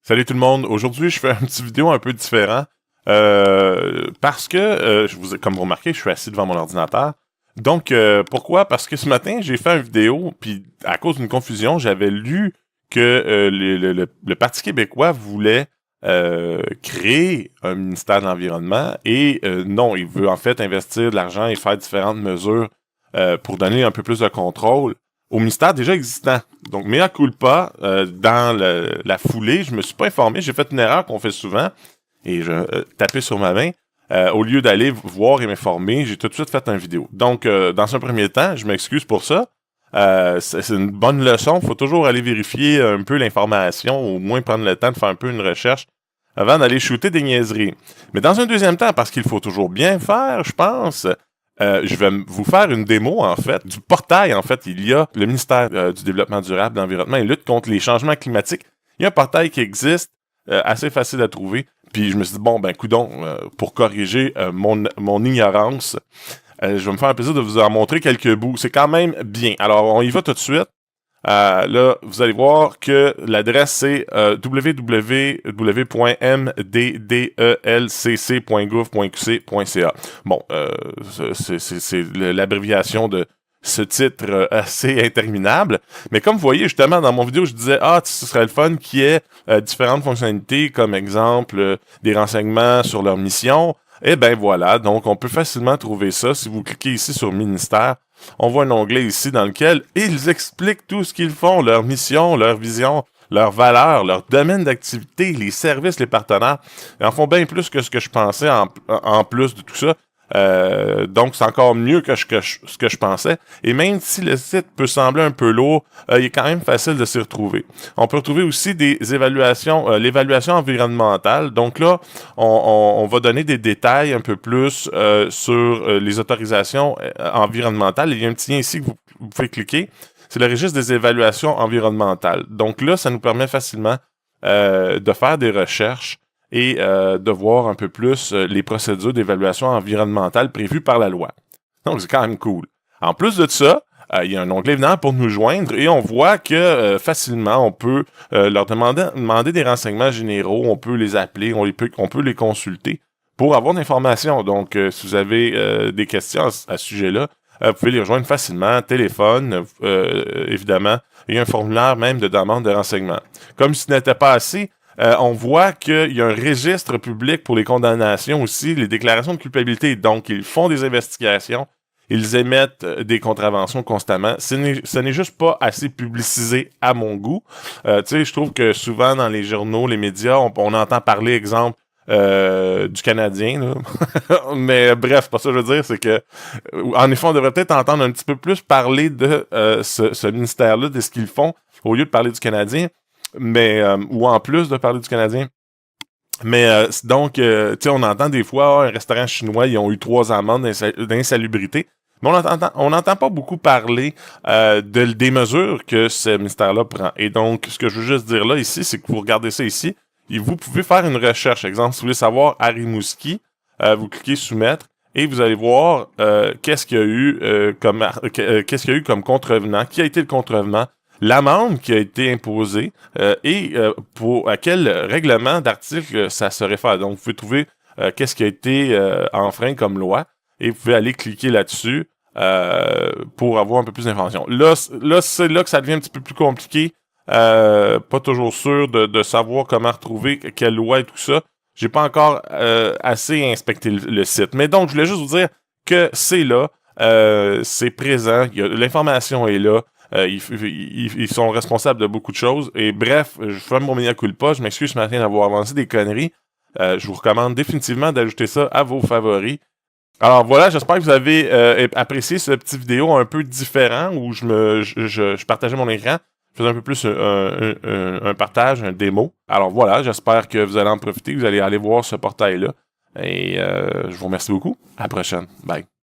Salut tout le monde. Aujourd'hui, je fais une petite vidéo un peu différent parce que, comme vous remarquez, je suis assis devant mon ordinateur. Donc, pourquoi? Parce que ce matin, j'ai fait une vidéo, puis à cause d'une confusion, j'avais lu que le Parti québécois voulait créer un ministère de l'Environnement et non, il veut en fait investir de l'argent et faire différentes mesures pour donner un peu plus de contrôle au ministère déjà existant. Donc, mea culpa, dans la foulée, je me suis pas informé, j'ai fait une erreur qu'on fait souvent, et je tapais sur ma main. Au lieu d'aller voir et m'informer, j'ai tout de suite fait une vidéo. Donc, dans un premier temps, je m'excuse pour ça. C'est une bonne leçon, il faut toujours aller vérifier un peu l'information, au moins prendre le temps de faire un peu une recherche avant d'aller shooter des niaiseries. Mais dans un deuxième temps, parce qu'il faut toujours bien faire, je pense, je vais vous faire une démo, en fait, du portail. En fait, il y a le ministère du Développement durable, de l'Environnement et lutte contre les changements climatiques. Il y a un portail qui existe, assez facile à trouver. Puis je me suis dit, bon, ben, coudonc, pour corriger mon ignorance, je vais me faire un plaisir de vous en montrer quelques bouts. C'est quand même bien. Alors, on y va tout de suite. Là, vous allez voir que l'adresse c'est www.mddelcc.gouv.qc.ca. Bon, c'est l'abréviation de ce titre assez interminable. Mais comme vous voyez, justement, dans mon vidéo, je disais, ce serait le fun qu'il y ait différentes fonctionnalités, comme exemple, des renseignements sur leur mission. Et ben voilà, donc on peut facilement trouver ça. Si vous cliquez ici sur Ministère, on voit un onglet ici dans lequel ils expliquent tout ce qu'ils font, leur mission, leur vision, leurs valeurs, leur domaine d'activité, les services, les partenaires. Ils en font bien plus que ce que je pensais en plus de tout ça. Donc, c'est encore mieux que ce que je pensais. Et même si le site peut sembler un peu lourd, il est quand même facile de s'y retrouver. On peut retrouver aussi des évaluations, l'évaluation environnementale. Donc là, on va donner des détails un peu plus sur les autorisations environnementales. Il y a un petit lien ici que vous pouvez cliquer. C'est le registre des évaluations environnementales. Donc là, ça nous permet facilement de faire des recherches et de voir un peu plus les procédures d'évaluation environnementale prévues par la loi. Donc, c'est quand même cool. En plus de ça, il y a un onglet évidemment pour nous joindre et on voit que facilement, on peut leur demander des renseignements généraux, on peut les appeler, on peut les consulter pour avoir d'informations. Donc, si vous avez des questions à ce sujet-là, vous pouvez les rejoindre facilement, téléphone, évidemment, et un formulaire même de demande de renseignements. Comme si ce n'était pas assez, on voit qu'il y a un registre public pour les condamnations aussi, les déclarations de culpabilité. Donc, ils font des investigations, ils émettent des contraventions constamment. Ce n'est juste pas assez publicisé à mon goût. Tu sais, je trouve que souvent dans les journaux, les médias, on entend parler, exemple, du Canadien. Là. Mais bref, pas ça que je veux dire, c'est que, en effet, on devrait peut-être entendre un petit peu plus parler de ce ministère-là, de ce qu'ils font, au lieu de parler du Canadien. Mais ou en plus de parler du Canadien. Mais donc, tu sais, on entend des fois, un restaurant chinois, ils ont eu 3 amendes d'insalubrité. Mais on n'entend pas beaucoup parler des mesures que ce ministère-là prend. Et donc, ce que je veux juste dire là, ici, c'est que vous regardez ça ici, et vous pouvez faire une recherche. Exemple, si vous voulez savoir à Rimouski, vous cliquez soumettre, et vous allez voir qu'est-ce qu'il y a eu comme contrevenant, qui a été le contrevenant, l'amende qui a été imposée et à quel règlement d'article ça se réfère. Donc, vous pouvez trouver qu'est-ce qui a été enfreint comme loi et vous pouvez aller cliquer là-dessus pour avoir un peu plus d'informations. Là, c'est là que ça devient un petit peu plus compliqué. Pas toujours sûr de savoir comment retrouver quelle loi et tout ça. J'ai pas encore assez inspecté le site. Mais donc, je voulais juste vous dire que c'est là, c'est présent, l'information est là. Ils sont responsables de beaucoup de choses. Et bref, je fais mon mea culpa. Je m'excuse ce matin d'avoir avancé des conneries. Je vous recommande définitivement d'ajouter ça à vos favoris. Alors voilà, j'espère que vous avez apprécié cette petite vidéo un peu différent où je partageais mon écran. Je faisais un peu plus un partage, un démo. Alors voilà, j'espère que vous allez en profiter, que vous allez aller voir ce portail-là. Et je vous remercie beaucoup. À la prochaine. Bye.